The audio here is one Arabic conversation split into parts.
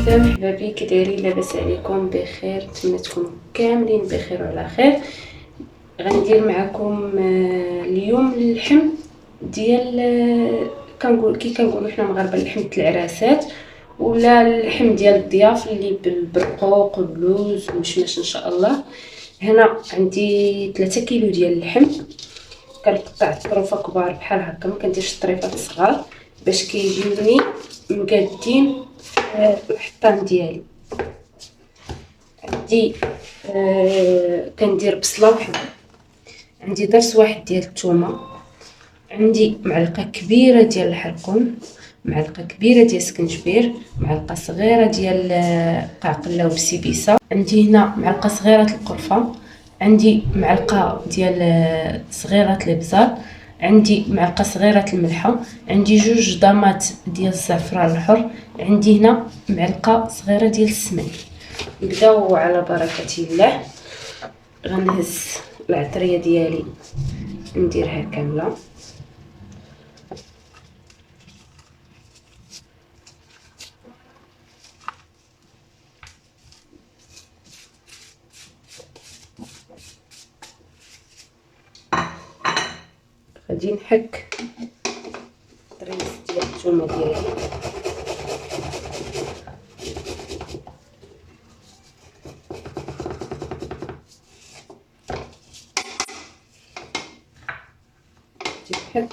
السلام حبابي، كي دايرين؟ لاباس عليكم؟ بخير؟ نتمنى تكونوا كاملين بخير وعلى خير. غندير معكم اليوم اللحم ديال كنقولوا حنا مغاربه اللحم ديال العراسات ولا اللحم ديال الضياف اللي بالبرقوق واللوز والمشماش ان شاء الله. هنا عندي 3 كيلو ديال اللحم، كنقطع طروفه كبار بحال هكا، ما كنديرش طريفات صغار باش كيجيوني مقادين الحطان ديالي. عندي كندير بصله وحده، عندي ضرس واحد ديال الثومه، عندي معلقه كبيره ديال الحرقوم، معلقه كبيره ديال السكنجبير، معلقه صغيره ديال قعقله وبسيبيسه، عندي هنا معلقه صغيره القرفه، عندي معلقه ديال صغيره الابزار، عندي معلقه صغيره الملحه، عندي 2 ضمات ديال الزعفران الحر، عندي هنا معلقه صغيره ديال السمن. نبداو على بركه الله. غنهز العطريه ديالي نديرها كامله، غادي نحك الطريف ديال الثومه ديالي، نحك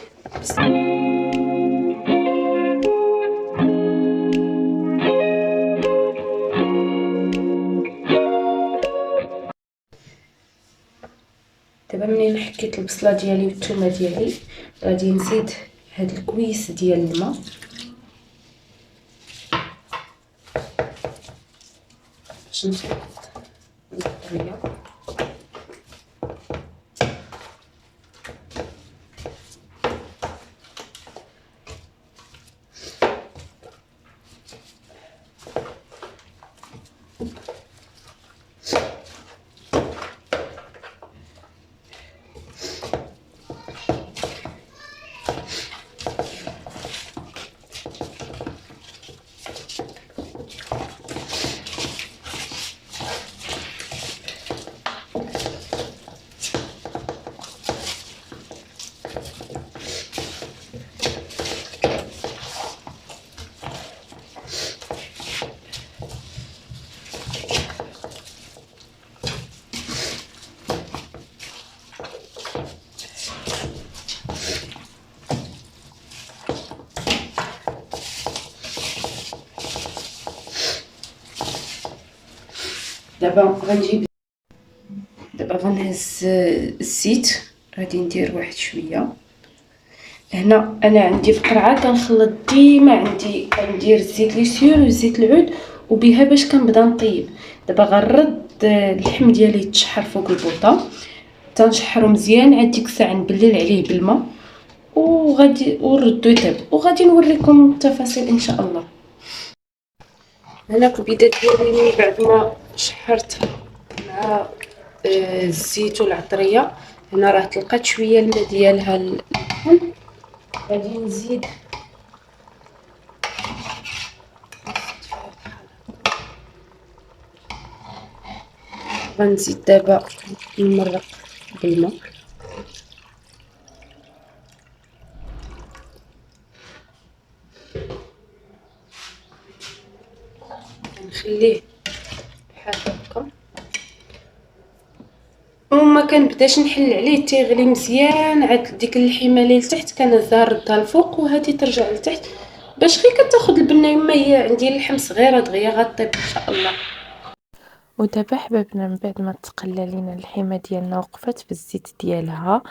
دابا منين حكيت البصله ديالي والثومه ديالي غادي نزيد هاد الكويس ديال الماء باش نخلط الطريه. دابا غنهز الزيت، غادي ندير واحد شويه. هنا انا عندي في قرعه كنخلط ديما، عندي كندير الزيت ليسيور وزيت العود وبها باش كنبدا نطيب. دابا غنرد اللحم ديالي يتشحر فوق البوطه، تنشحرو مزيان، عاد ديك الساعه نبلل عليه بالماء وغادي ونردو يطيب، وغادي نوريكم التفاصيل ان شاء الله. هنا الكبيده ديالي بعد ما شحرتها مع الزيت والعطريه، هنا راه تلقات شويه الماء ديالها اللحم. غادي نزيد غنزيد دابا نمرق بالماء، نخليه بحال هكا وما كنبداش نحل عليه تيغلي مزيان. عاد ديك اللحيمه اللي لتحت كنهزها نردها الفوق وهذه ترجع لتحت باش غير كتاخد البنه. يما هي عندي اللحم صغيره دغيا غطيب ان شاء الله. ودابا حبابنا من بعد ما تقلى لينا اللحيمه ديالنا وقفت في الزيت ديالها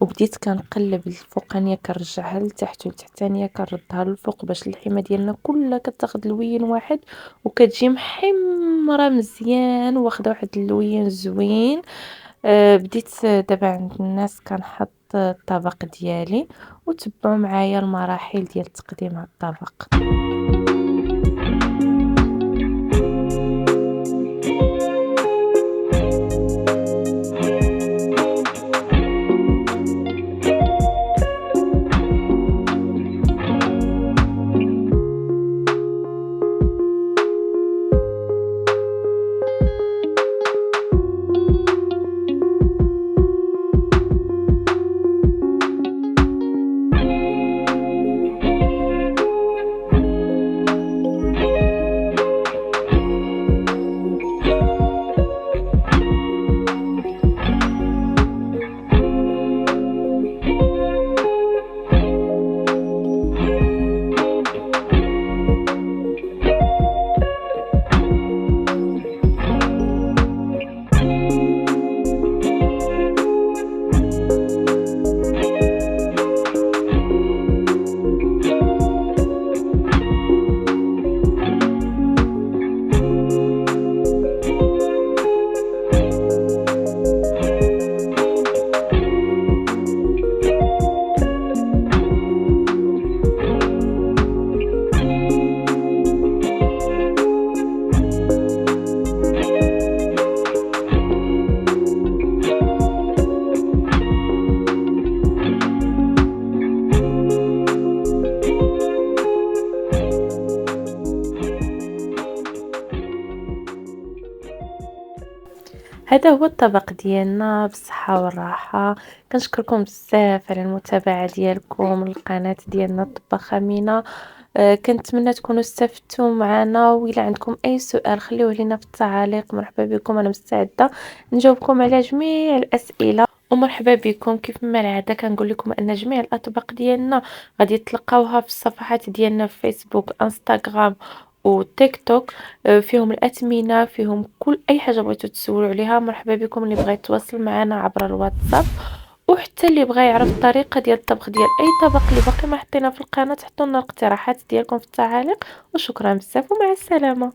وبديت كنقلب الفوقانيه كنرجعها لتحت والتحتانيه كنردها للفوق باش اللحيمه ديالنا كلها كتاخد لوين واحد وكتجي محمره مزيان واخده واحد اللوين زوين. بديت دابا عند الناس كنحط الطبق ديالي وتبعوا معايا المراحل ديال تقديم هذا الطبق. هذا هو الطبق ديالنا بالصحة والراحة. كنشكركم بزاف على المتابعة ديالكم للقناة ديالنا الطباخة مينا. كنتمنى تكونوا استفدتوا معنا، وإلا عندكم أي سؤال خليوه لينا في التعاليق. مرحبا بكم، أنا مستعدة نجاوبكم على جميع الأسئلة. ومرحبا بكم، كيف ما العادة كنقول لكم أن جميع الأطباق ديالنا غادي تلقاوها في الصفحات ديالنا في فيسبوك، انستغرام وتيك توك. فيهم الأثمنة، فيهم كل أي حاجة بغيتو تسولوا عليها. مرحبا بكم اللي بغى يتواصل معنا عبر الواتساب، وحتى اللي بغى يعرف الطريقة ديال الطبخ ديال أي طبق اللي باقي ما حطينا في القناة، حطوا لنا الاقتراحات ديالكم في التعاليق. وشكرا بزاف ومع السلامة.